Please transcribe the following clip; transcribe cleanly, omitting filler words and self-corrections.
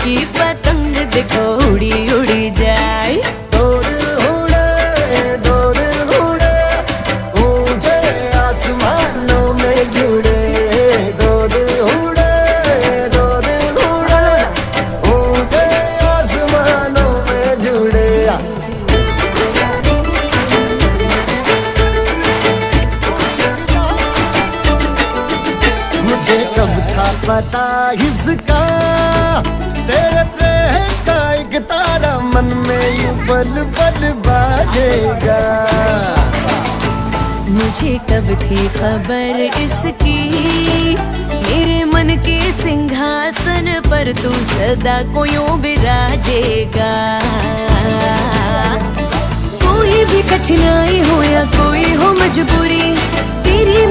की पतंग देखो उड़ी उड़ी जाए। दो दिल उड़े ऊंचे आसमानों में जुड़े। दो दिल उड़े ऊंचे आसमानों में जुड़े। मुझे कब था पता इसका, तेरे प्रेम का एक तारा मन में यूं पल पल बाजेगा। मुझे कब थी खबर इसकी, मेरे मन के सिंहासन पर तू सदा को यूं बिराजेगा। कोई भी कठिनाई हो या कोई हो मजबूरी, तेरी